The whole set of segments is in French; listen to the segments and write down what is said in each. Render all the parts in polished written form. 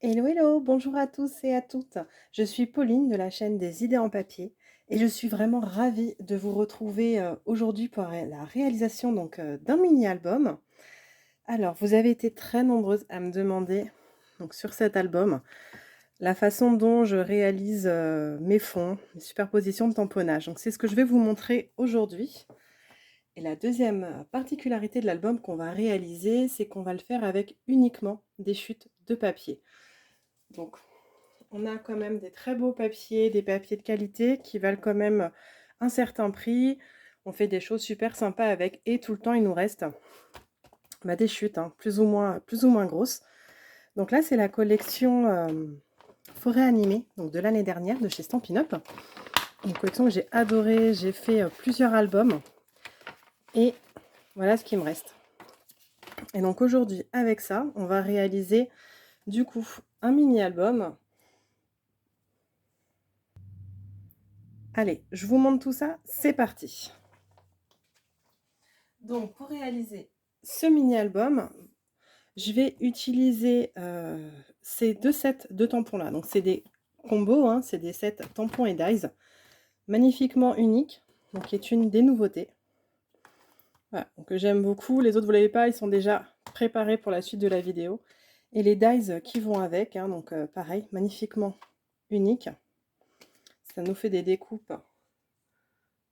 Hello, hello, bonjour à tous et à toutes. Je suis Pauline de la chaîne des idées en papier et je suis vraiment ravie de vous retrouver aujourd'hui pour la réalisation d'un mini-album. Alors, vous avez été très nombreuses à me demander donc, sur cet album la façon dont je réalise mes fonds, mes superpositions de tamponnage. Donc, c'est ce que je vais vous montrer aujourd'hui. Et la deuxième particularité de l'album qu'on va réaliser, c'est qu'on va le faire avec uniquement des chutes de papier. Donc, on a quand même des très beaux papiers, des papiers de qualité qui valent quand même un certain prix. On fait des choses super sympas avec et tout le temps il nous reste des chutes plus ou moins grosses. Donc là c'est la collection Forêt animée donc de l'année dernière de chez Stampin' Up. Une collection que j'ai adorée, j'ai fait plusieurs albums et voilà ce qui me reste. Et donc aujourd'hui avec ça on va réaliser du coup un mini album. Allez, je vous montre tout ça, c'est parti. Donc pour réaliser ce mini-album, je vais utiliser ces deux sets de tampons là. Donc c'est des combos, c'est des sets tampons et dies, magnifiquement uniques, donc qui est une des nouveautés. Voilà, donc j'aime beaucoup. Les autres vous l'avez pas, ils sont déjà préparés pour la suite de la vidéo. Et les dies qui vont avec, donc pareil, magnifiquement uniques. Ça nous fait des découpes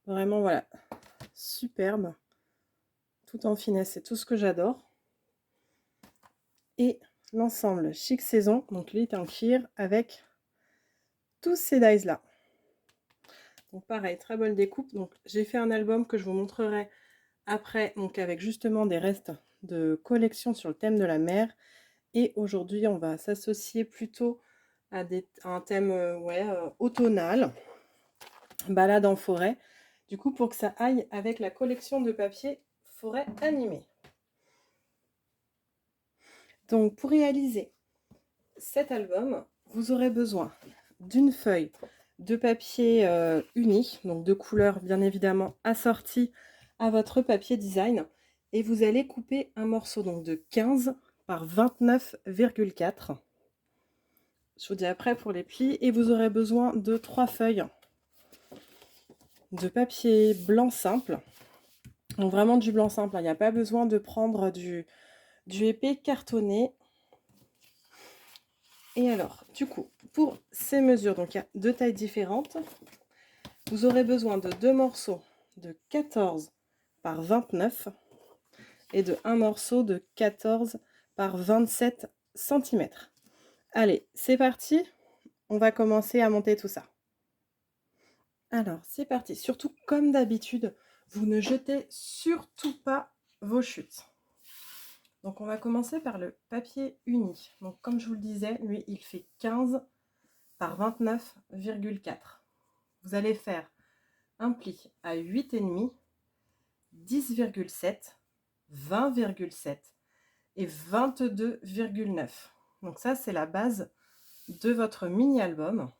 vraiment voilà superbes, tout en finesse, c'est tout ce que j'adore. Et l'ensemble Chic Saison, donc lui est en cuir avec tous ces dies là. Donc pareil, très bonne découpe. Donc j'ai fait un album que je vous montrerai après, donc avec justement des restes de collection sur le thème de la mer. Et aujourd'hui, on va s'associer plutôt à un thème automnal, balade en forêt. Du coup, pour que ça aille avec la collection de papier forêt animée. Donc pour réaliser cet album, vous aurez besoin d'une feuille de papier uni, donc de couleur bien évidemment assortie à votre papier design, et vous allez couper un morceau donc de 15 par 29,4. Je vous dis après pour les plis, et vous aurez besoin de 3 feuilles de papier blanc simple, donc vraiment du blanc simple, il n'y a pas besoin de prendre du épais cartonné. Et alors, du coup, pour ces mesures, donc il y a deux tailles différentes. Vous aurez besoin de 2 morceaux de 14 par 29 et de un morceau de 14 par 27 cm. Allez, c'est parti. On va commencer à monter tout ça. Alors, c'est parti. Surtout, comme d'habitude, vous ne jetez surtout pas vos chutes. Donc on va commencer par le papier uni. Donc comme je vous le disais, lui il fait 15 par 29,4. Vous allez faire un pli à 8,5, 10,7, 20,7 et 22,9. Donc ça c'est la base de votre mini-album.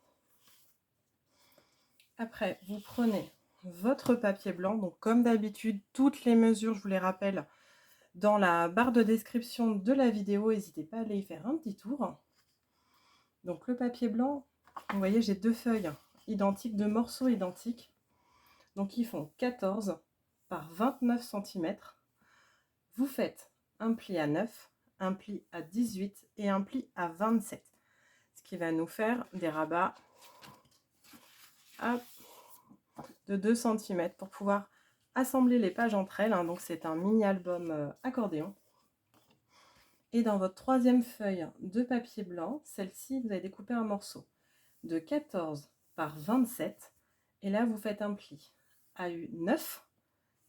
Après vous prenez votre papier blanc, donc comme d'habitude toutes les mesures je vous les rappelle dans la barre de description de la vidéo, n'hésitez pas à aller y faire un petit tour. Donc le papier blanc, vous voyez j'ai deux feuilles identiques, deux morceaux identiques, donc ils font 14 par 29 cm. Vous faites un pli à 9, un pli à 18 et un pli à 27, ce qui va nous faire des rabats de 2 cm pour pouvoir assembler les pages entre elles, donc c'est un mini album accordéon. Et dans votre troisième feuille de papier blanc, celle-ci, vous allez découper un morceau de 14 par 27. Et là, vous faites un pli à 9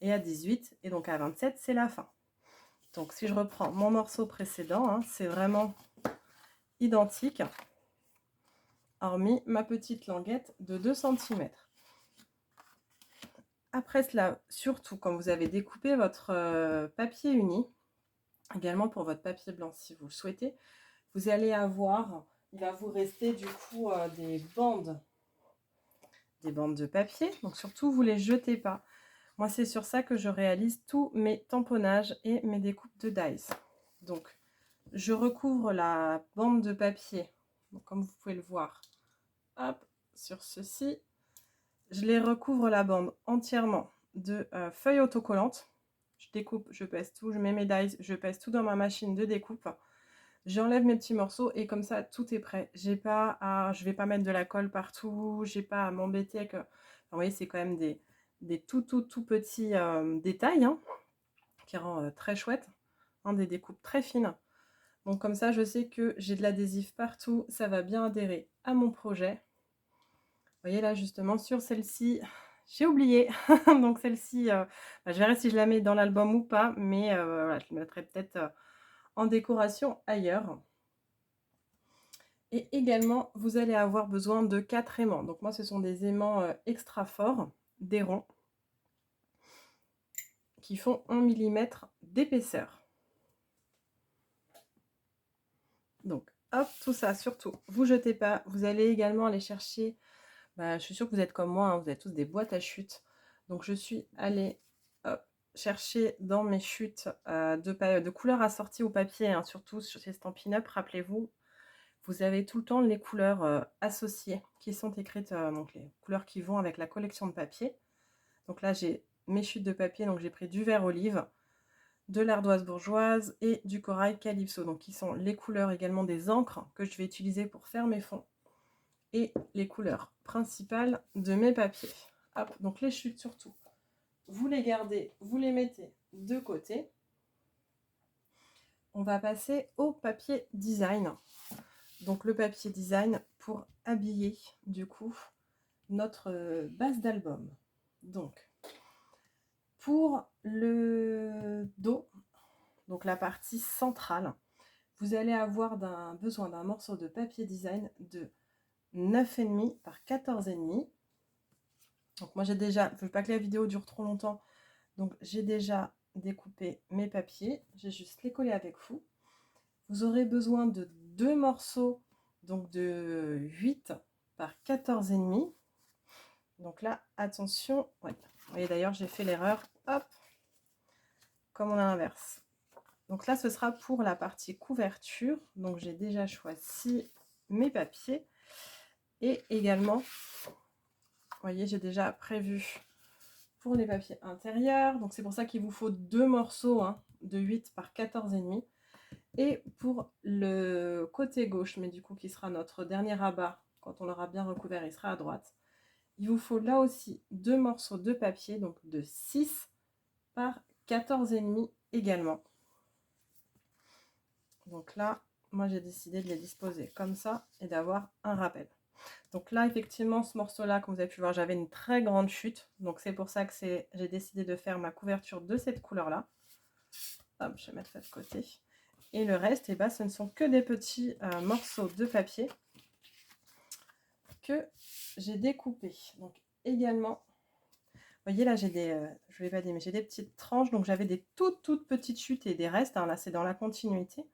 et à 18. Et donc à 27, c'est la fin. Donc si je reprends mon morceau précédent, c'est vraiment identique, hormis ma petite languette de 2 cm. Après cela, surtout quand vous avez découpé votre papier uni, également pour votre papier blanc si vous le souhaitez, vous allez avoir, il va vous rester du coup des bandes de papier, donc surtout vous les jetez pas. Moi c'est sur ça que je réalise tous mes tamponnages et mes découpes de dies. Donc je recouvre la bande de papier Donc, comme vous pouvez le voir, hop, sur ceci, je les recouvre la bande entièrement de feuilles autocollantes. Je découpe, je pèse tout, je mets mes dies, je pèse tout dans ma machine de découpe. J'enlève mes petits morceaux et comme ça, tout est prêt. Je vais pas mettre de la colle partout, j'ai pas à m'embêter avec... Enfin, vous voyez, c'est quand même des tout petits détails, hein, qui rend très chouette, hein, des découpes très fines. Donc comme ça, je sais que j'ai de l'adhésif partout, ça va bien adhérer à mon projet. Vous voyez là, justement, sur celle-ci, j'ai oublié. Donc celle-ci, je verrai si je la mets dans l'album ou pas, mais voilà, je la mettrai peut-être en décoration ailleurs. Et également, vous allez avoir besoin de 4 aimants. Donc moi, ce sont des aimants extra forts, des ronds, qui font 1 mm d'épaisseur. Donc, hop, tout ça, surtout, vous jetez pas. Vous allez également aller chercher, je suis sûre que vous êtes comme moi, hein, vous avez tous des boîtes à chutes. Donc, je suis allée chercher dans mes chutes de couleurs assorties au papier, hein, surtout sur ces Stampin' Up, rappelez-vous, vous avez tout le temps les couleurs associées qui sont écrites, donc les couleurs qui vont avec la collection de papier. Donc là, j'ai mes chutes de papier, donc j'ai pris du vert olive, de l'ardoise bourgeoise et du corail calypso, donc qui sont les couleurs également des encres que je vais utiliser pour faire mes fonds et les couleurs principales de mes papiers. Hop, donc les chutes surtout, vous les gardez, vous les mettez de côté. On va passer au papier design. Donc le papier design pour habiller du coup notre base d'album. Donc pour le dos, donc la partie centrale, vous allez avoir besoin d'un morceau de papier design de 9,5 par 14,5. Donc moi j'ai déjà, je ne veux pas que la vidéo dure trop longtemps, donc j'ai déjà découpé mes papiers, j'ai juste les collés avec vous. Vous aurez besoin de 2 morceaux donc de 8 par 14,5. Donc là, attention, ouais. Vous voyez d'ailleurs, j'ai fait l'erreur, hop, comme on a l'inverse. Donc là, ce sera pour la partie couverture. Donc j'ai déjà choisi mes papiers. Et également, vous voyez, j'ai déjà prévu pour les papiers intérieurs. Donc c'est pour ça qu'il vous faut 2 morceaux, hein, de 8 par 14,5. Et pour le côté gauche, mais du coup qui sera notre dernier rabat, quand on l'aura bien recouvert, il sera à droite. Il vous faut là aussi 2 morceaux de papier, donc de 6 par 14,5 également. Donc là, moi j'ai décidé de les disposer comme ça et d'avoir un rappel. Donc là, effectivement, ce morceau-là, comme vous avez pu voir, j'avais une très grande chute. Donc c'est pour ça que j'ai décidé de faire ma couverture de cette couleur-là. Hop, je vais mettre ça de côté. Et le reste, eh ben, ce ne sont que des petits morceaux de papier que j'ai découpés. Donc également, vous voyez là, j'ai je ne l'ai pas dit, mais j'ai des petites tranches. Donc j'avais des toutes petites chutes et des restes. Hein, là, c'est dans la continuité.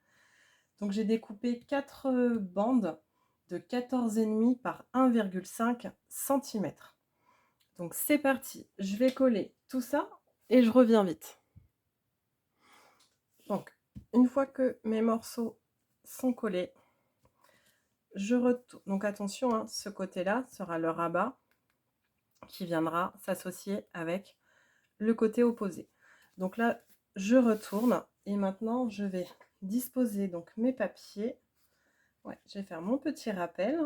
Donc j'ai découpé 4 bandes de 14,5 par 1,5 cm. Donc c'est parti, je vais coller tout ça et je reviens vite. Donc une fois que mes morceaux sont collés, je retourne. Donc attention, hein, ce côté-là sera le rabat qui viendra s'associer avec le côté opposé. Donc là, je retourne et maintenant je vais disposer donc mes papiers. Ouais, je vais faire mon petit rappel.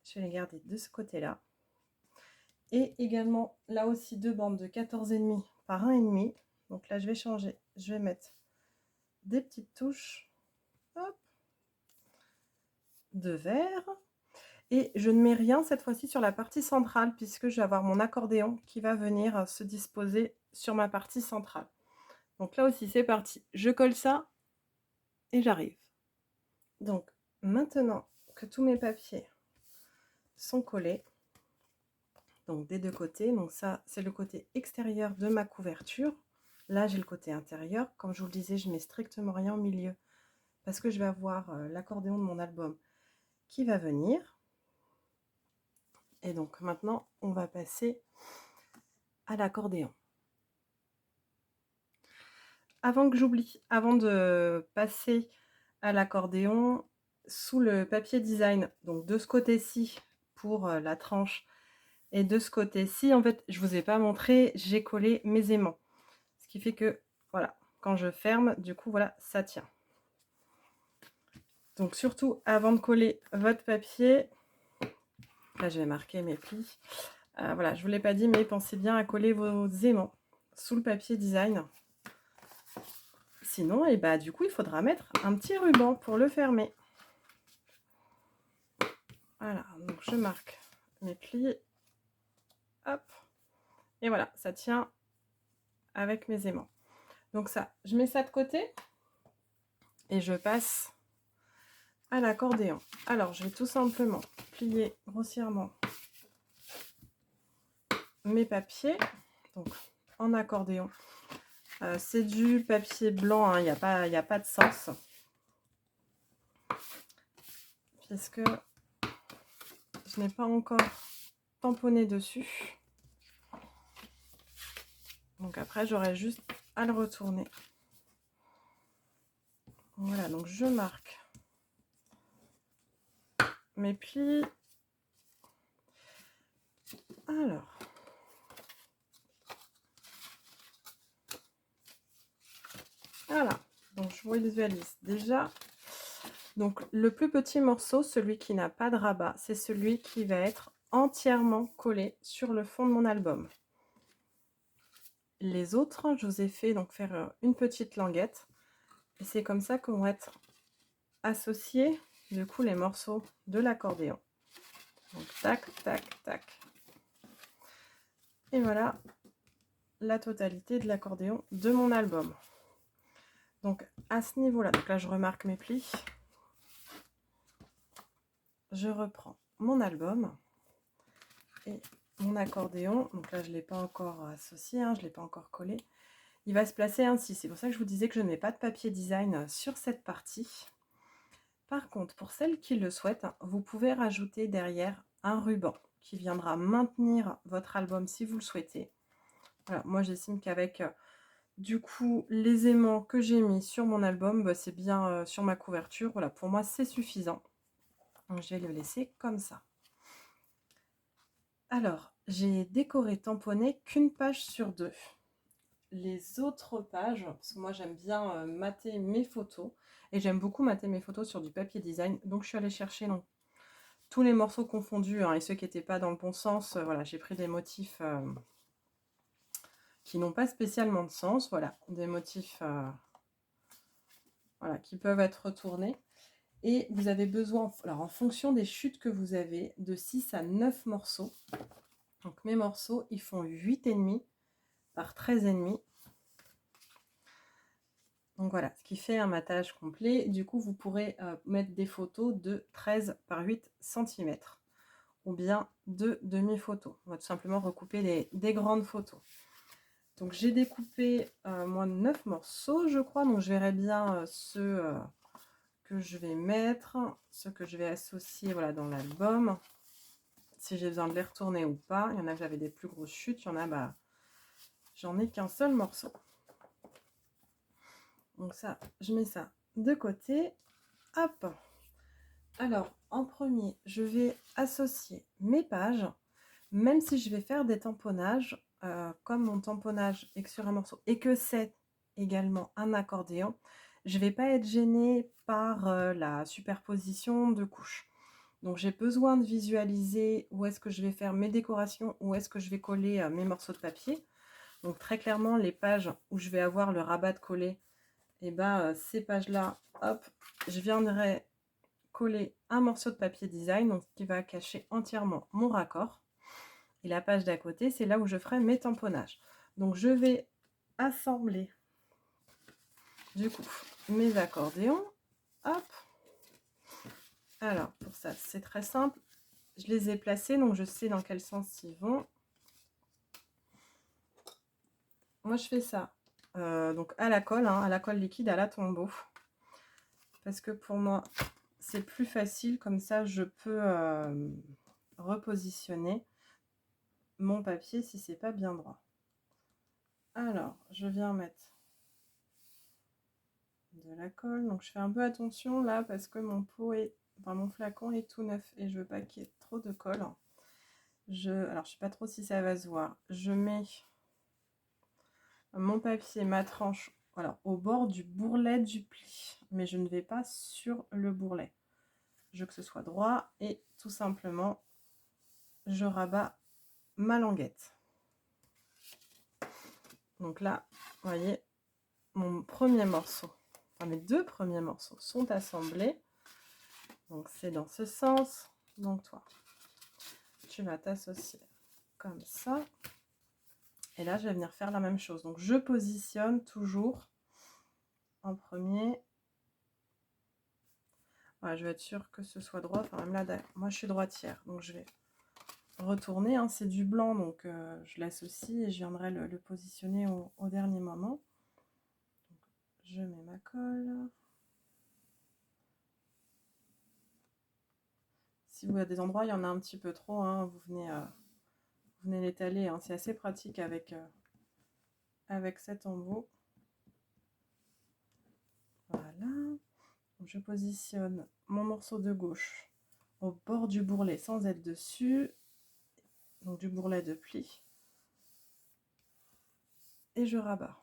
Je vais les garder de ce côté-là. Et également, là aussi, 2 bandes de 14,5 par 1,5. Donc là, je vais changer. Je vais mettre des petites touches, hop, de vert. Et je ne mets rien cette fois-ci sur la partie centrale, puisque je vais avoir mon accordéon qui va venir se disposer sur ma partie centrale. Donc là aussi, c'est parti. Je colle ça et j'arrive. Donc, maintenant que tous mes papiers sont collés, donc des deux côtés, donc ça, c'est le côté extérieur de ma couverture. Là, j'ai le côté intérieur. Comme je vous le disais, je mets strictement rien au milieu parce que je vais avoir l'accordéon de mon album qui va venir. Et donc maintenant, on va passer à l'accordéon. Avant que j'oublie, avant de passer à l'accordéon, sous le papier design, donc de ce côté-ci pour la tranche et de ce côté-ci, en fait, je vous ai pas montré, j'ai collé mes aimants. Ce qui fait que, voilà, quand je ferme, du coup, voilà, ça tient. Donc surtout, avant de coller votre papier, là, je vais marquer mes plis. Voilà, je ne vous l'ai pas dit, mais pensez bien à coller vos aimants sous le papier design. Sinon, et bah, du coup, il faudra mettre un petit ruban pour le fermer. Voilà, donc je marque mes plis. Hop. Et voilà, ça tient avec mes aimants. Donc ça, je mets ça de côté et je passe à l'accordéon. Alors, je vais tout simplement plier grossièrement mes papiers, donc en accordéon. C'est du papier blanc, hein, il n'y a pas de sens. Puisque je n'ai pas encore tamponné dessus. Donc après, j'aurai juste à le retourner. Voilà, donc je marque mes plis. Alors, voilà, donc je visualise déjà. Donc le plus petit morceau, celui qui n'a pas de rabat, c'est celui qui va être entièrement collé sur le fond de mon album. Les autres, je vous ai fait donc faire une petite languette. Et c'est comme ça qu'on va être associés, du coup, les morceaux de l'accordéon. Donc tac, tac, tac. Et voilà la totalité de l'accordéon de mon album. Donc à ce niveau-là, donc là je remarque mes plis. Je reprends mon album et mon accordéon. Donc là je ne l'ai pas encore associé, hein, je ne l'ai pas encore collé. Il va se placer ainsi. C'est pour ça que je vous disais que je ne mets pas de papier design sur cette partie. Par contre, pour celles qui le souhaitent, vous pouvez rajouter derrière un ruban qui viendra maintenir votre album si vous le souhaitez. Voilà, moi j'estime qu'avec du coup les aimants que j'ai mis sur mon album, bah, c'est bien sur ma couverture. Voilà, pour moi c'est suffisant. Donc je vais le laisser comme ça. Alors, j'ai décoré tamponné qu'une page sur 2. Les autres pages, parce que moi j'aime bien mater mes photos, et j'aime beaucoup mater mes photos sur du papier design, donc je suis allée chercher tous les morceaux confondus, hein, et ceux qui n'étaient pas dans le bon sens, voilà, j'ai pris des motifs qui n'ont pas spécialement de sens, voilà, des motifs voilà, qui peuvent être retournés. Et vous avez besoin, alors en fonction des chutes que vous avez, de 6 à 9 morceaux. Donc mes morceaux, ils font 8,5 par 13,5. Donc voilà, ce qui fait un matage complet. Du coup, vous pourrez mettre des photos de 13 par 8 cm ou bien de demi-photos. On va tout simplement recouper des grandes photos. Donc j'ai découpé moi 9 morceaux, je crois. Donc je verrai bien ceux que je vais mettre, ceux que je vais associer voilà, dans l'album. Si j'ai besoin de les retourner ou pas. Il y en a que j'avais des plus grosses chutes, il y en a, bah, j'en ai qu'un seul morceau. Donc ça, je mets ça de côté. Hop. Alors, en premier, je vais associer mes pages, même si je vais faire des tamponnages, comme mon tamponnage est sur un morceau et que c'est également un accordéon, je ne vais pas être gênée par la superposition de couches. Donc, j'ai besoin de visualiser où est-ce que je vais faire mes décorations, où est-ce que je vais coller mes morceaux de papier. Donc, très clairement, les pages où je vais avoir le rabat de coller, et ben ces pages-là, hop, je viendrai coller un morceau de papier design, donc qui va cacher entièrement mon raccord. Et la page d'à côté, c'est là où je ferai mes tamponnages. Donc je vais assembler du coup mes accordéons. Hop. Alors pour ça, c'est très simple. Je les ai placés, donc je sais dans quel sens ils vont. Moi je fais ça donc à la colle, hein, à la colle liquide, à la tombeau. Parce que pour moi, c'est plus facile, comme ça je peux repositionner mon papier si c'est pas bien droit. Alors, je viens mettre de la colle. Donc je fais un peu attention là parce que mon pot est, enfin mon flacon est tout neuf et je veux pas qu'il y ait trop de colle. Alors je sais pas trop si ça va se voir. Je mets mon papier, ma tranche, voilà, au bord du bourrelet du pli, mais je ne vais pas sur le bourrelet. Je veux que ce soit droit et tout simplement je rabats ma languette. Donc là, vous voyez, mon premier morceau, enfin mes deux premiers morceaux sont assemblés. Donc c'est dans ce sens. Donc toi, tu vas t'associer comme ça. Et là, je vais venir faire la même chose. Donc je positionne toujours en premier. Voilà, je vais être sûre que ce soit droit. Enfin, même là, moi je suis droitière. Donc je vais retourner. Hein. C'est du blanc, donc je l'associe et je viendrai le positionner au dernier moment. Donc, je mets ma colle. Si vous avez des endroits, il y en a un petit peu trop, hein, vous venez l'étaler. Hein. C'est assez pratique avec cet embout. Voilà. Je positionne mon morceau de gauche au bord du bourrelet sans être dessus. Donc du bourrelet de pli. Et je rabats.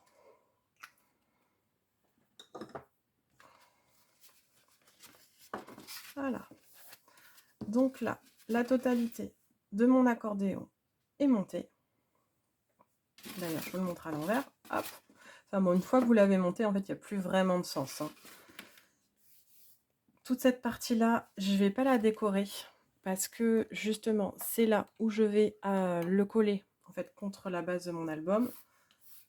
Voilà. Donc là, la totalité de mon accordéon est montée. D'ailleurs, je vous le montre à l'envers. Hop. Enfin bon, une fois que vous l'avez monté, en fait, il n'y a plus vraiment de sens. Hein. Toute cette partie-là, je ne vais pas la décorer parce que justement, c'est là où je vais le coller en fait contre la base de mon album.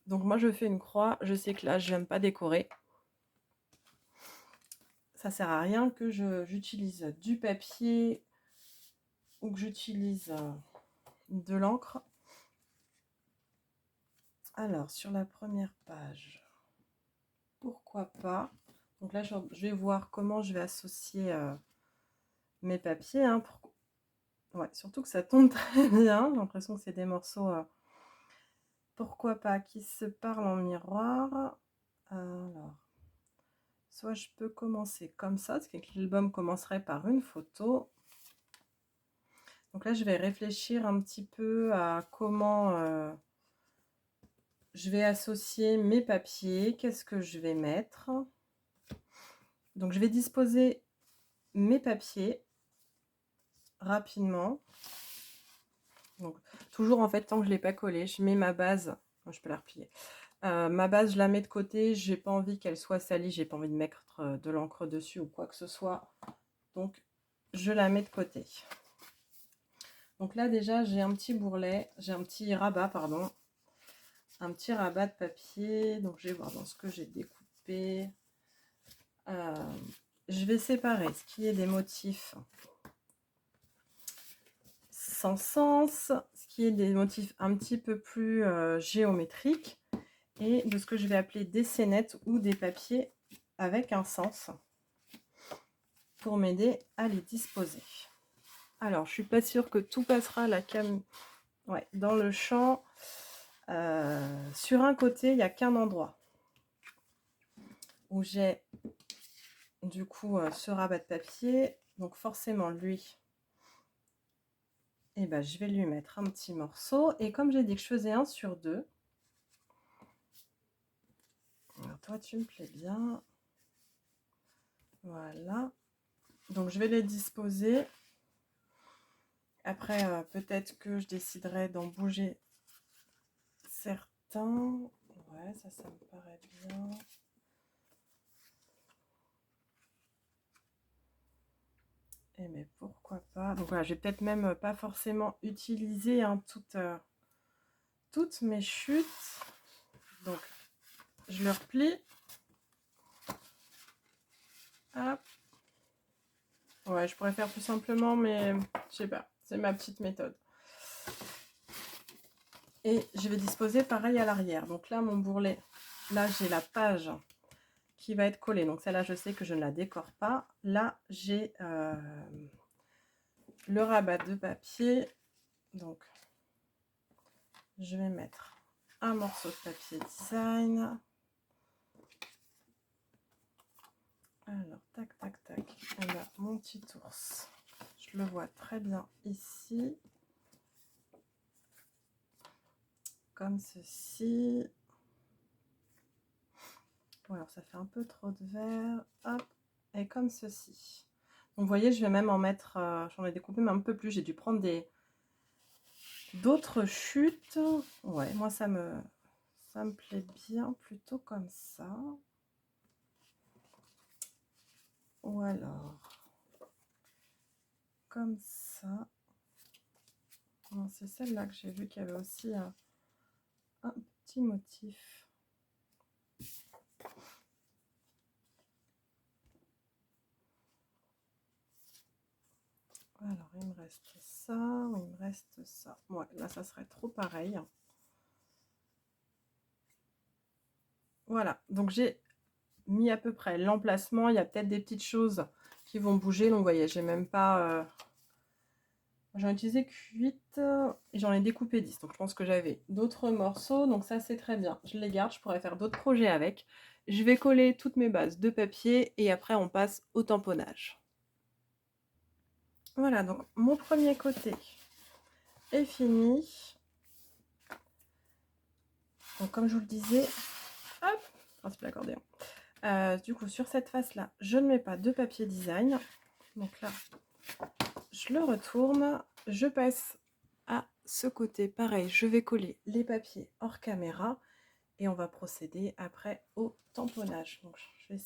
Donc moi, je fais une croix. Je sais que là, je n'aime pas décorer. Ça sert à rien que j'utilise du papier ou que j'utilise de l'encre. Alors, sur la première page, pourquoi pas. Donc là, je vais voir comment je vais associer mes papiers. Hein, ouais, surtout que ça tombe très bien. J'ai l'impression que c'est des morceaux, pourquoi pas, qui se parlent en miroir. Alors, soit je peux commencer comme ça, parce que l'album commencerait par une photo. Donc là, je vais réfléchir un petit peu à comment je vais associer mes papiers. Qu'est-ce que je vais mettre? Donc, je vais disposer mes papiers rapidement. Donc, toujours, en fait, tant que je ne l'ai pas collé, je mets ma base. Je peux la replier. Ma base, je la mets de côté. J'ai pas envie qu'elle soit salie. J'ai pas envie de mettre de l'encre dessus ou quoi que ce soit. Donc, je la mets de côté. Donc là, déjà, j'ai un petit bourrelet. J'ai un petit rabat, pardon. Un petit rabat de papier. Donc, je vais voir dans ce que j'ai découpé. Je vais séparer ce qui est des motifs sans sens, ce qui est des motifs un petit peu plus géométriques, et de ce que je vais appeler des scénettes ou des papiers avec un sens pour m'aider à les disposer. Alors, je suis pas sûre que tout passera dans le champ. Sur un côté, il n'y a qu'un endroit où j'ai du coup ce rabat de papier. Donc forcément, lui, et ben, je vais lui mettre un petit morceau. Et comme j'ai dit que je faisais 1 sur 2, alors toi, tu me plais bien. Voilà. Donc, je vais les disposer. Après, peut-être que je déciderai d'en bouger certains. Ouais, ça me paraît bien. Et mais pourquoi pas. Donc voilà, je vais peut-être même pas forcément utiliser hein, toutes mes chutes. Donc, je le replie. Hop. Ouais, je pourrais faire plus simplement, mais je sais pas. C'est ma petite méthode. Et je vais disposer pareil à l'arrière. Donc là, mon bourrelet, là, j'ai la page qui va être collée. Donc celle-là, je sais que je ne la décore pas. Là, j'ai le rabat de papier. Donc, je vais mettre un morceau de papier design. Alors, tac, tac, tac. On a mon petit ours. Je le vois très bien ici. Comme ceci. Bon, alors ça fait un peu trop de vert. Hop. Et comme ceci. Donc, vous voyez, je vais même en mettre... j'en ai découpé mais un peu plus. J'ai dû prendre d'autres chutes. Ouais, moi, ça me plaît bien plutôt comme ça. Ou alors... comme ça. C'est celle-là que j'ai vu qu'il y avait aussi un petit motif. Alors, il me reste ça, ou il me reste ça. Ouais, là, ça serait trop pareil. Voilà, donc j'ai mis à peu près l'emplacement. Il y a peut-être des petites choses qui vont bouger. Donc, vous voyez, j'ai même pas... j'en ai utilisé que 8 et j'en ai découpé 10. Donc, je pense que j'avais d'autres morceaux. Donc, ça, c'est très bien. Je les garde. Je pourrais faire d'autres projets avec. Je vais coller toutes mes bases de papier et après, on passe au tamponnage. Voilà, donc mon premier côté est fini. Donc, comme je vous le disais, hop, principe l'accordéon. Du coup, sur cette face-là, je ne mets pas de papier design. Donc là, je le retourne. Je passe à ce côté. Pareil, je vais coller les papiers hors caméra. Et on va procéder après au tamponnage. Donc, je vais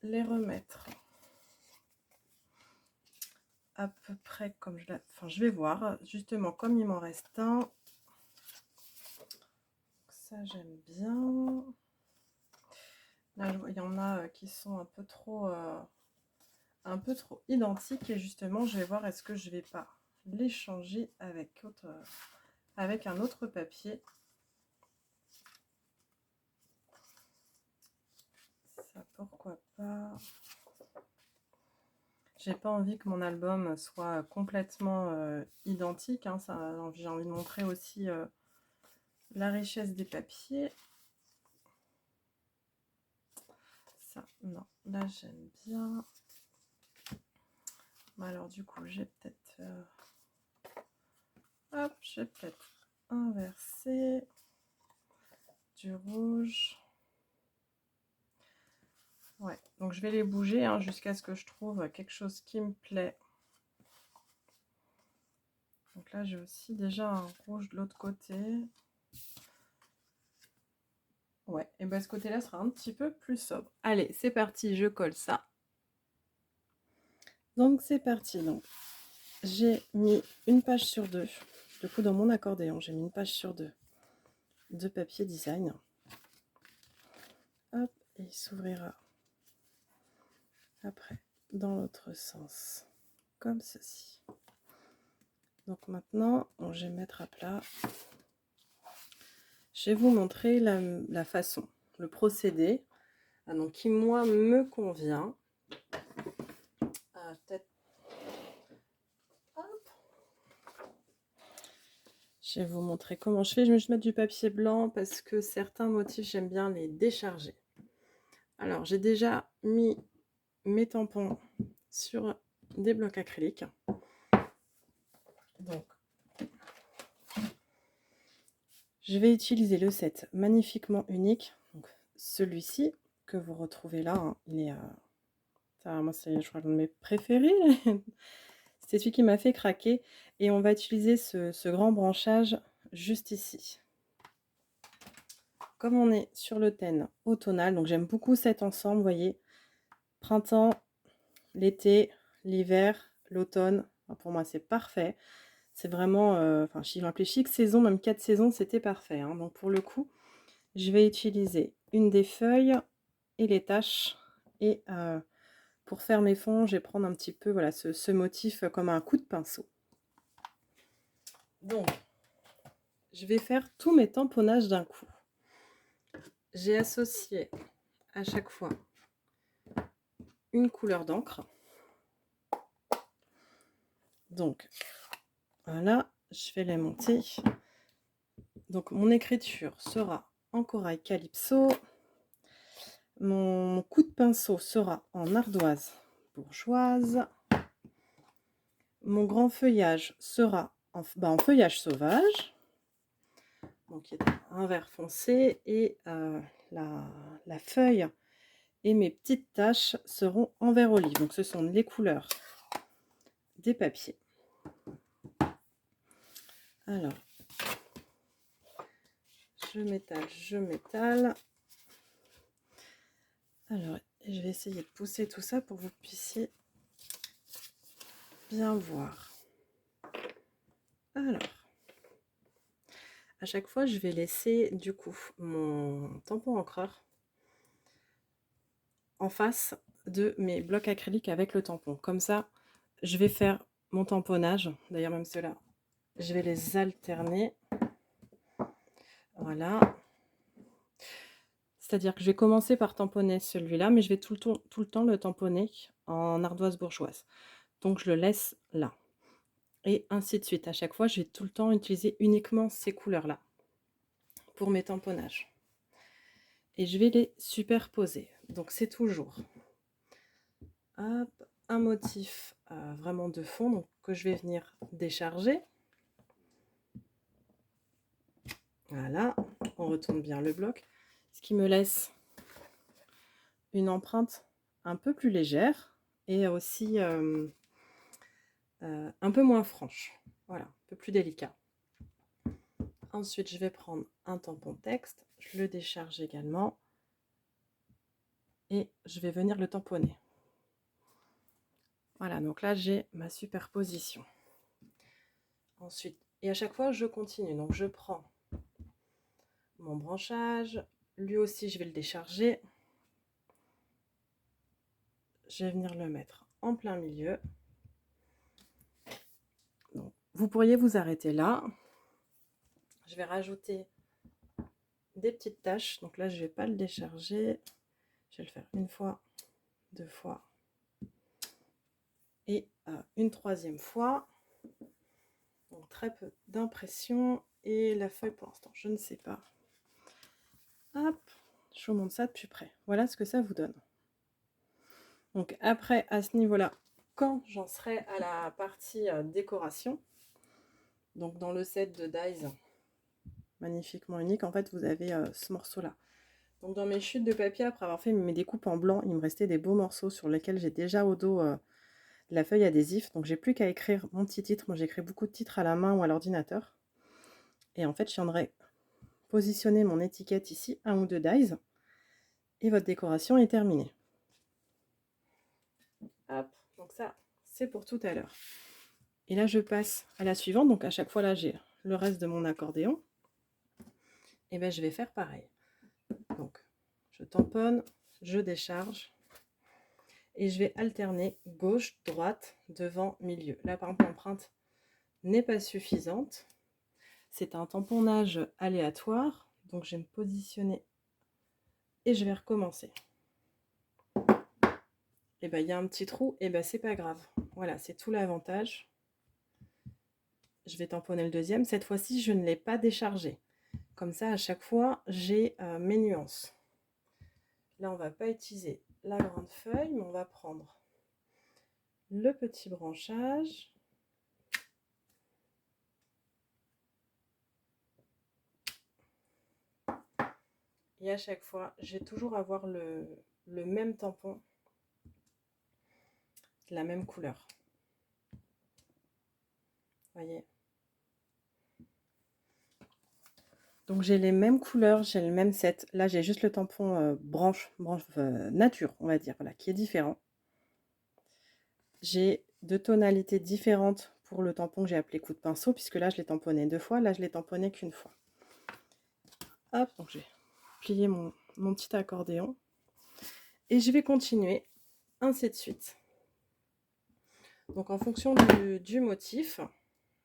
les remettre à peu près comme je l'ai... Enfin, je vais voir. Justement, comme il m'en reste un. Ça, j'aime bien. Là, il y en a qui sont un peu trop identiques. Et justement, je vais voir est-ce que je vais pas les changer avec un autre papier. Ça, pourquoi pas. J'ai pas envie que mon album soit complètement identique. Hein. J'ai envie de montrer aussi la richesse des papiers. Ça, non. Là, j'aime bien. Alors, du coup, j'ai peut-être... hop, j'ai peut-être inversé du rouge. Ouais, donc je vais les bouger hein, jusqu'à ce que je trouve quelque chose qui me plaît. Donc là, j'ai aussi déjà un rouge de l'autre côté. Ouais, et bien ce côté-là sera un petit peu plus sobre. Allez, c'est parti, je colle ça. Donc c'est parti. Donc j'ai mis une page sur 2. Du coup, dans mon accordéon, j'ai mis une page sur 2 de papier design. Hop, et il s'ouvrira après dans l'autre sens, comme ceci. Donc maintenant, je vais mettre à plat. Je vais vous montrer la façon, le procédé donc, qui, moi, me convient. Peut-être... Je vais vous montrer comment je fais. Je vais juste mettre du papier blanc parce que certains motifs, j'aime bien les décharger. Alors, j'ai déjà mis mes tampons sur des blocs acryliques. Donc, je vais utiliser le set magnifiquement unique. Donc, celui-ci que vous retrouvez là, hein, il est... moi, c'est, je crois, l'un de mes préférés. C'est celui qui m'a fait craquer. Et on va utiliser ce grand branchage juste ici. Comme on est sur le thème automnal, donc j'aime beaucoup cet ensemble, vous voyez. Printemps, l'été, l'hiver, l'automne. Pour moi, c'est parfait. C'est vraiment, enfin, si je m'appelais chic saison, même 4 saisons, c'était parfait. Hein. Donc pour le coup, je vais utiliser une des feuilles et les taches. Et pour faire mes fonds, je vais prendre un petit peu voilà, ce motif comme un coup de pinceau. Donc, je vais faire tous mes tamponnages d'un coup. J'ai associé à chaque fois une couleur d'encre. Donc, voilà, je vais les monter. Donc, mon écriture sera en corail calypso Mon coup de pinceau sera en ardoise bourgeoise. Mon grand feuillage sera en feuillage sauvage. Donc il y a un vert foncé et la feuille et mes petites taches seront en vert olive. Donc ce sont les couleurs des papiers. Alors, je m'étale. Alors, je vais essayer de pousser tout ça pour que vous puissiez bien voir. Alors, à chaque fois, je vais laisser du coup mon tampon encreur en face de mes blocs acryliques avec le tampon. Comme ça, je vais faire mon tamponnage. D'ailleurs, même ceux-là, je vais les alterner. Voilà. C'est-à-dire que je vais commencer par tamponner celui-là, mais je vais tout le temps le tamponner en ardoise bourgeoise. Donc, je le laisse là. Et ainsi de suite. À chaque fois, je vais tout le temps utiliser uniquement ces couleurs-là pour mes tamponnages. Et je vais les superposer. Donc, c'est toujours hop, un motif vraiment de fond donc, que je vais venir décharger. Voilà, on retourne bien le bloc. Ce qui me laisse une empreinte un peu plus légère et aussi un peu moins franche. Voilà, un peu plus délicat. Ensuite, je vais prendre un tampon texte. Je le décharge également. Et je vais venir le tamponner. Voilà, donc là, j'ai ma superposition. Ensuite, et à chaque fois, je continue. Donc, je prends mon branchage. Lui aussi, je vais le décharger. Je vais venir le mettre en plein milieu. Donc, vous pourriez vous arrêter là. Je vais rajouter des petites taches. Donc là, je ne vais pas le décharger. Je vais le faire une fois, deux fois et une troisième fois. Donc très peu d'impression. Et la feuille, pour l'instant, je ne sais pas. Hop, je vous montre ça de plus près. Voilà ce que ça vous donne. Donc après, à ce niveau-là, quand j'en serai à la partie décoration, donc dans le set de Dies, magnifiquement unique, en fait, vous avez ce morceau-là. Donc dans mes chutes de papier, après avoir fait mes découpes en blanc, il me restait des beaux morceaux sur lesquels j'ai déjà au dos la feuille adhésif. Donc j'ai plus qu'à écrire mon petit titre. Moi j'écris beaucoup de titres à la main ou à l'ordinateur. Et en fait, je viendrai positionner mon étiquette ici, 1 ou 2 Dies. Et votre décoration est terminée. Hop, donc ça, c'est pour tout à l'heure. Et là, je passe à la suivante. Donc à chaque fois, là, j'ai le reste de mon accordéon. Et bien, je vais faire pareil. Donc, je tamponne, je décharge. Et je vais alterner gauche, droite, devant, milieu. Là, par exemple, l'empreinte n'est pas suffisante. C'est un tamponnage aléatoire. Donc, je vais me positionner et je vais recommencer. Et bien, il y a un petit trou. Et bien, c'est pas grave. Voilà, c'est tout l'avantage. Je vais tamponner le deuxième. Cette fois-ci, je ne l'ai pas déchargé. Comme ça, à chaque fois, j'ai mes nuances. Là, on ne va pas utiliser la grande feuille, mais on va prendre le petit branchage. Et à chaque fois, je vais toujours avoir le même tampon, la même couleur. Voyez. Donc j'ai les mêmes couleurs, j'ai le même set. Là, j'ai juste le tampon branche nature, on va dire, voilà, qui est différent. J'ai deux tonalités différentes pour le tampon que j'ai appelé coup de pinceau, puisque là, je l'ai tamponné 2 fois, là, je l'ai tamponné qu'une fois. Hop, donc j'ai plié mon petit accordéon. Et je vais continuer, ainsi de suite. Donc en fonction du motif,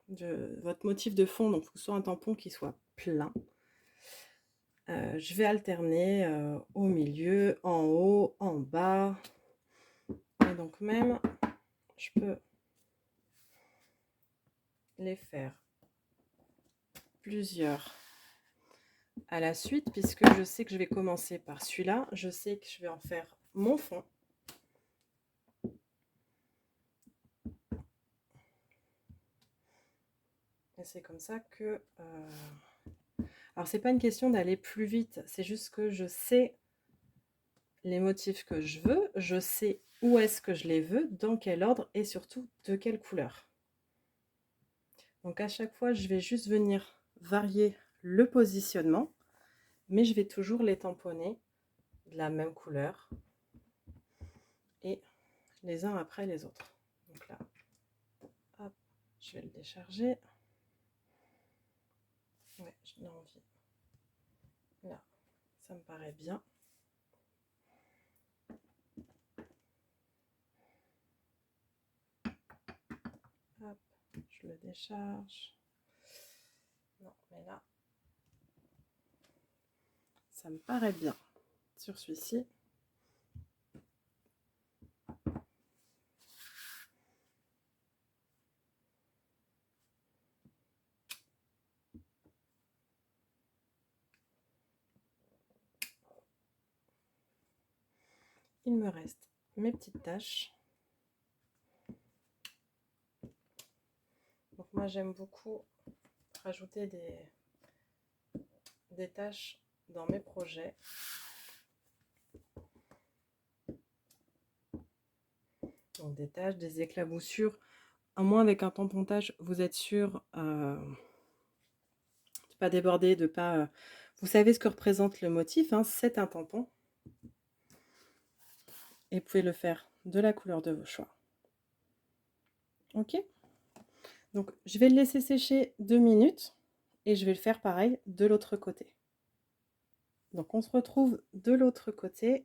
de votre motif de fond, donc il faut que ce soit un tampon qui soit plein. Je vais alterner au milieu, en haut, en bas. Et donc même, je peux les faire plusieurs à la suite, puisque je sais que je vais commencer par celui-là. Je sais que je vais en faire mon fond. Et c'est comme ça que... Alors, c'est pas une question d'aller plus vite, c'est juste que je sais les motifs que je veux, je sais où est-ce que je les veux, dans quel ordre et surtout de quelle couleur. Donc à chaque fois, je vais juste venir varier le positionnement, mais je vais toujours les tamponner de la même couleur et les uns après les autres. Donc là, hop, je vais le décharger. Ouais, j'en ai envie. Là, ça me paraît bien. Hop, je le décharge. Non, mais là, ça me paraît bien sur celui-ci. Il me reste mes petites taches. Donc moi j'aime beaucoup rajouter des taches dans mes projets. Donc des taches, des éclaboussures. À moins avec un tampontage, vous êtes sûr de ne pas déborder, de pas... Vous savez ce que représente le motif, hein, c'est un tampon. Et vous pouvez le faire de la couleur de vos choix. Ok? Donc je vais le laisser sécher 2 minutes et je vais le faire pareil de l'autre côté. Donc on se retrouve de l'autre côté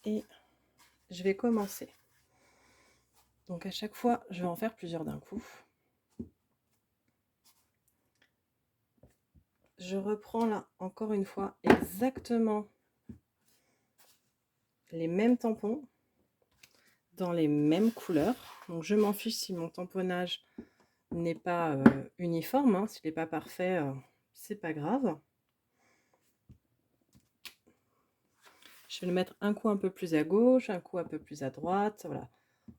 et je vais commencer. Donc à chaque fois, je vais en faire plusieurs d'un coup. Je reprends là, encore une fois, exactement les mêmes tampons dans les mêmes couleurs. Donc je m'en fiche si mon tamponnage n'est pas uniforme, hein. S'il n'est pas parfait, c'est pas grave. Je vais le mettre un coup un peu plus à gauche, un coup un peu plus à droite, voilà.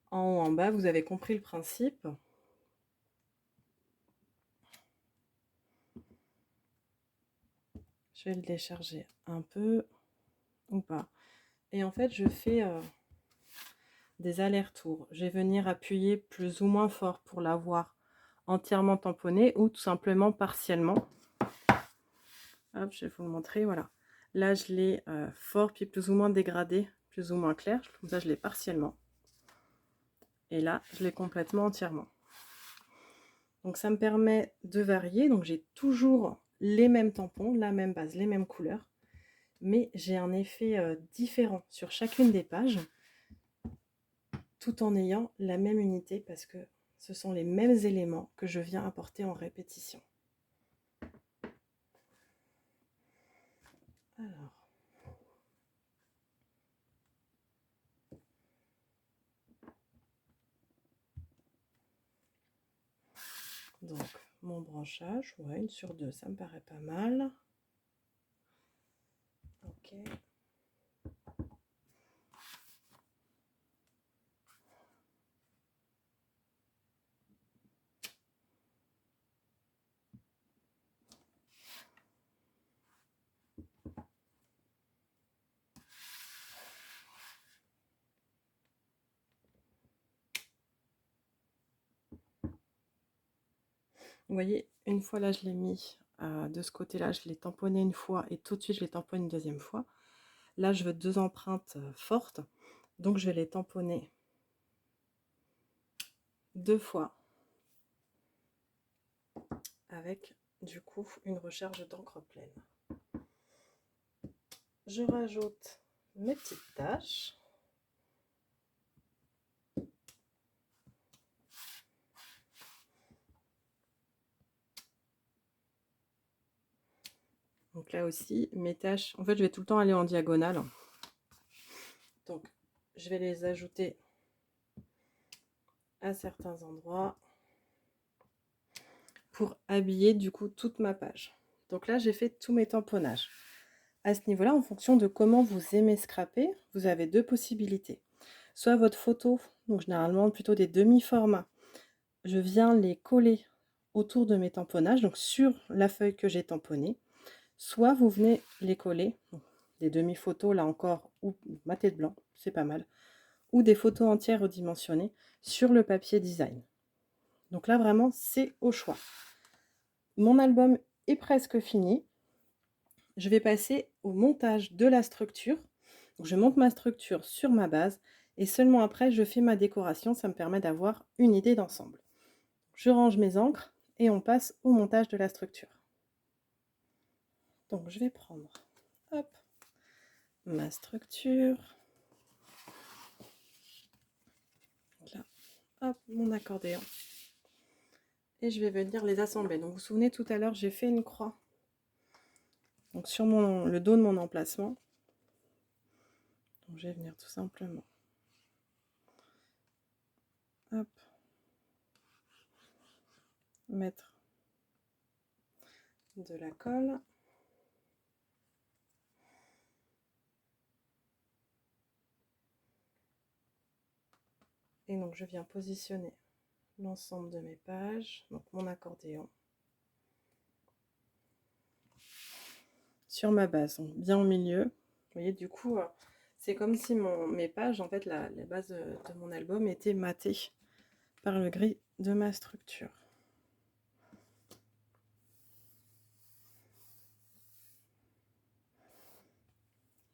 En haut, en bas, vous avez compris le principe. Je vais le décharger un peu ou pas. Et en fait, je fais des allers-retours. Je vais venir appuyer plus ou moins fort pour l'avoir entièrement tamponné ou tout simplement partiellement. Hop, je vais vous le montrer, voilà. Là, je l'ai fort, puis plus ou moins dégradé, plus ou moins clair. Comme ça, je l'ai partiellement. Et là, je l'ai complètement entièrement. Donc, ça me permet de varier. Donc, j'ai toujours les mêmes tampons, la même base, les mêmes couleurs. Mais j'ai un effet différent sur chacune des pages, tout en ayant la même unité parce que ce sont les mêmes éléments que je viens apporter en répétition. Alors, donc mon branchage, ouais, 1 sur 2, ça me paraît pas mal. Ok. Vous voyez, une fois là, je l'ai mis de ce côté-là, je l'ai tamponné une fois et tout de suite, je l'ai tamponné une deuxième fois. Là, je veux 2 empreintes fortes, donc je vais les tamponner 2 fois avec du coup une recharge d'encre pleine. Je rajoute mes petites taches. Donc là aussi, mes taches, en fait, je vais tout le temps aller en diagonale. Donc, je vais les ajouter à certains endroits. pour habiller du coup toute ma page. Donc là, j'ai fait tous mes tamponnages. À ce niveau-là, en fonction de comment vous aimez scraper, vous avez deux possibilités. Soit votre photo, donc généralement plutôt des demi-formats, je viens les coller autour de mes tamponnages, donc sur la feuille que j'ai tamponnée. Soit vous venez les coller, des demi-photos là encore, ou ma tête blanc, c'est pas mal, ou des photos entières redimensionnées sur le papier design. Donc là vraiment c'est au choix. Mon album est presque fini. Je vais passer au montage de la structure. Donc je monte ma structure sur ma base et seulement après je fais ma décoration, ça me permet d'avoir une idée d'ensemble. Je range mes encres et on passe au montage de la structure. Donc je vais prendre hop, ma structure. Là, hop, mon accordéon. Et je vais venir les assembler. Donc vous vous souvenez tout à l'heure, j'ai fait une croix. Donc sur le dos de mon emplacement. Donc je vais venir tout simplement. Hop. Mettre de la colle. Et donc je viens positionner l'ensemble de mes pages, donc mon accordéon, sur ma base, donc bien au milieu. Vous voyez, du coup, c'est comme si mes pages, en fait, la base de mon album était matée par le gris de ma structure.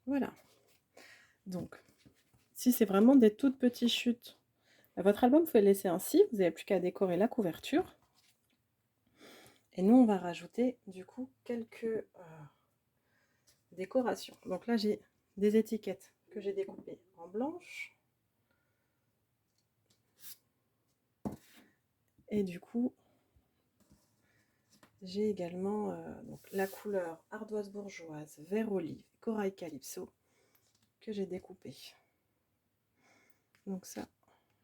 Voilà. Donc, si c'est vraiment des toutes petites chutes, votre album, vous pouvez le laisser ainsi, vous n'avez plus qu'à décorer la couverture. Et nous, on va rajouter, du coup, quelques décorations. Donc là, j'ai des étiquettes que j'ai découpées en blanche. Et du coup, j'ai également donc, la couleur ardoise bourgeoise, vert olive, corail calypso que j'ai découpé. Donc ça,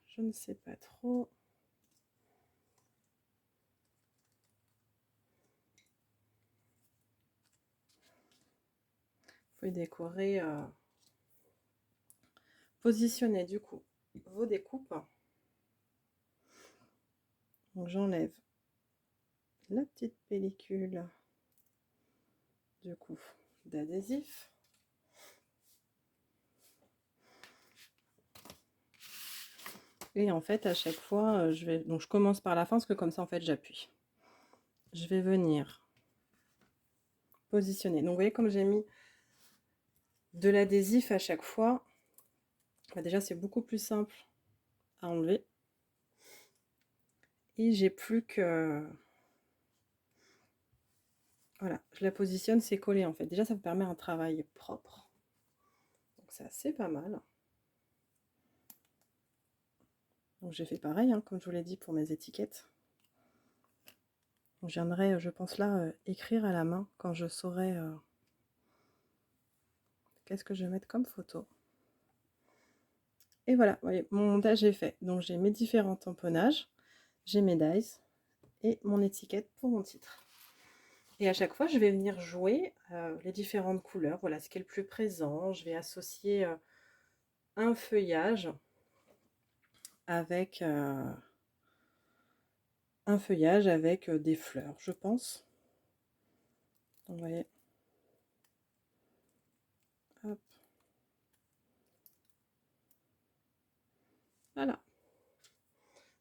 je ne sais pas trop. Vous pouvez décorer, positionner du coup vos découpes. Donc j'enlève la petite pellicule du coup d'adhésif. Et en fait, à chaque fois, je commence par la fin parce que comme ça, en fait, j'appuie. Je vais venir positionner. Donc, vous voyez, comme j'ai mis de l'adhésif à chaque fois, bah déjà, c'est beaucoup plus simple à enlever. Et j'ai plus que... Voilà, je la positionne, c'est collé en fait. Déjà, ça me permet un travail propre. Donc, c'est assez pas mal. Donc, j'ai fait pareil, hein, comme je vous l'ai dit pour mes étiquettes. Donc, je viendrai, je pense là, écrire à la main quand je saurai qu'est-ce que je vais mettre comme photo. Et voilà, vous voyez, mon montage est fait. Donc, j'ai mes différents tamponnages, j'ai mes dies et mon étiquette pour mon titre. Et à chaque fois, je vais venir jouer les différentes couleurs. Voilà ce qui est le plus présent. Je vais associer un feuillage avec des fleurs, je pense. Donc, vous voyez. Hop. Voilà.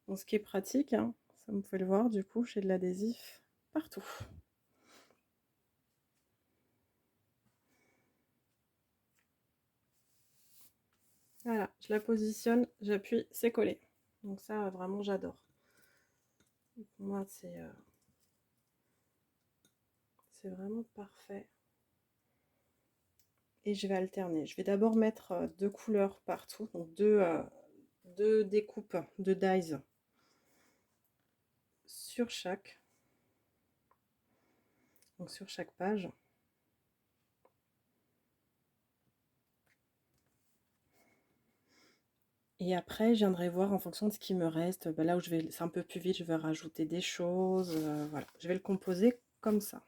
Donc, ce qui est pratique, hein, ça vous pouvez le voir, du coup, j'ai de l'adhésif partout. Voilà, je la positionne, j'appuie, c'est collé. Donc ça, vraiment, j'adore. Pour moi, c'est vraiment parfait. Et je vais alterner. Je vais d'abord mettre deux couleurs partout, donc deux découpes de dies sur chaque. Donc sur chaque page. Et après, je viendrai voir en fonction de ce qui me reste. Bah, là où c'est un peu plus vite, je vais rajouter des choses. Voilà, je vais le composer comme ça.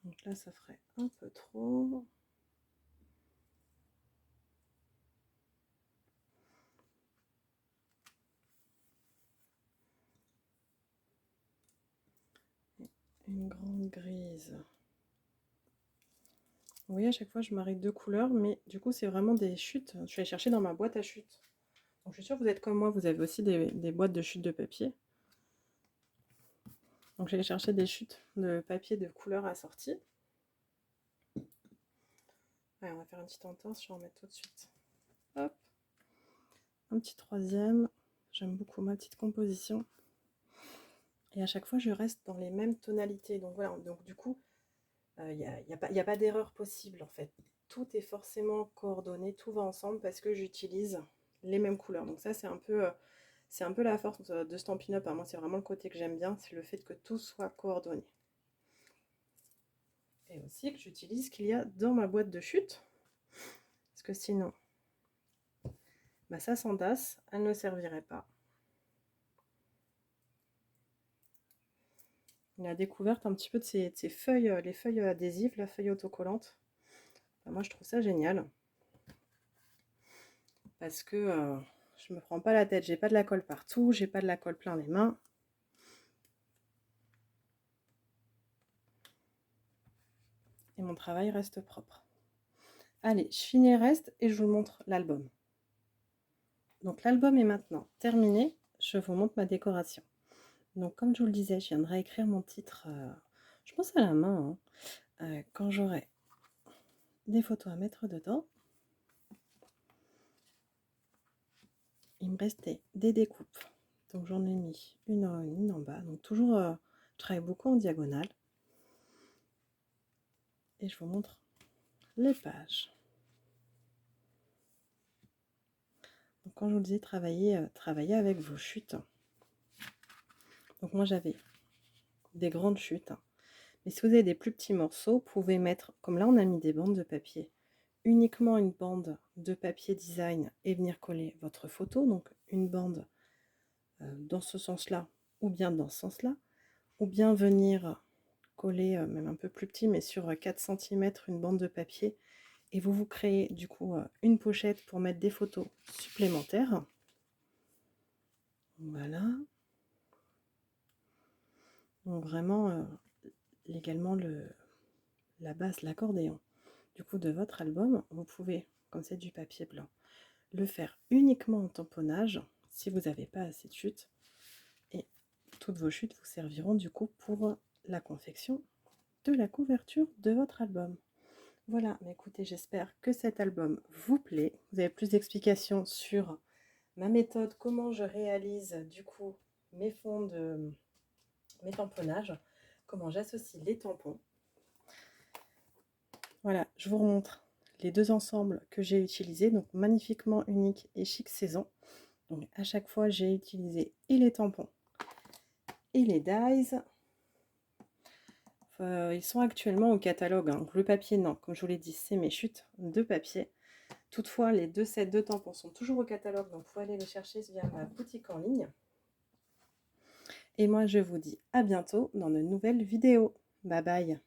Donc là, ça ferait un peu trop. Une grande grise. Vous voyez, à chaque fois, je marie deux couleurs, mais du coup, c'est vraiment des chutes. Je suis allée chercher dans ma boîte à chutes. Donc, je suis sûre que vous êtes comme moi, vous avez aussi des boîtes de chutes de papier. Donc, j'ai cherché des chutes de papier de couleurs assorties. Allez, on va faire une petite entorse, je vais en mettre tout de suite. Hop. Un petit troisième. J'aime beaucoup ma petite composition. Et à chaque fois, je reste dans les mêmes tonalités. Donc voilà, donc du coup, il n'y a pas d'erreur possible en fait. Tout est forcément coordonné, tout va ensemble parce que j'utilise les mêmes couleurs. Donc ça, c'est un peu la force de Stampin' Up, hein. Moi, c'est vraiment le côté que j'aime bien, c'est le fait que tout soit coordonné. Et aussi que j'utilise ce qu'il y a dans ma boîte de chute. Parce que sinon, bah, ça s'entasse, elle ne servirait pas. La découverte un petit peu de ces feuilles, les feuilles adhésives, la feuille autocollante. Bah, moi, je trouve ça génial. Parce que je me prends pas la tête, j'ai pas de la colle partout, j'ai pas de la colle plein les mains. Et mon travail reste propre. Allez, je finis le reste et je vous montre l'album. Donc l'album est maintenant terminé, je vous montre ma décoration. Donc comme je vous le disais, je viendrai écrire mon titre, je pense à la main, hein, quand j'aurai des photos à mettre dedans. Il me restait des découpes, donc j'en ai mis une en haut, une en bas. Donc toujours, je travaille beaucoup en diagonale. Et je vous montre les pages. Donc quand je vous disais travailler avec vos chutes. Donc moi j'avais des grandes chutes. Mais si vous avez des plus petits morceaux, vous pouvez mettre, comme là on a mis des bandes de papier, uniquement une bande de papier design et venir coller votre photo. Donc une bande dans ce sens-là ou bien dans ce sens-là. Ou bien venir coller, même un peu plus petit, mais sur 4 cm, une bande de papier. Et vous vous créez du coup une pochette pour mettre des photos supplémentaires. Voilà. Donc vraiment également la base, l'accordéon du coup de votre album. Vous pouvez, comme c'est du papier blanc, le faire uniquement en tamponnage si vous n'avez pas assez de chutes. Et toutes vos chutes vous serviront du coup pour la confection de la couverture de votre album. Voilà, mais écoutez, j'espère que cet album vous plaît. Vous avez plus d'explications sur ma méthode, comment je réalise du coup mes fonds de mes tamponnages, comment j'associe les tampons. Voilà, je vous remontre les deux ensembles que j'ai utilisés, donc magnifiquement unique et chic saison. Donc à chaque fois, j'ai utilisé et les tampons et les dies. Ils sont actuellement au catalogue, hein. Le papier, non, comme je vous l'ai dit, c'est mes chutes de papier. Toutefois, les deux sets de tampons sont toujours au catalogue, donc vous pouvez aller les chercher via ma boutique en ligne. Et moi, je vous dis à bientôt dans de nouvelles vidéos. Bye bye.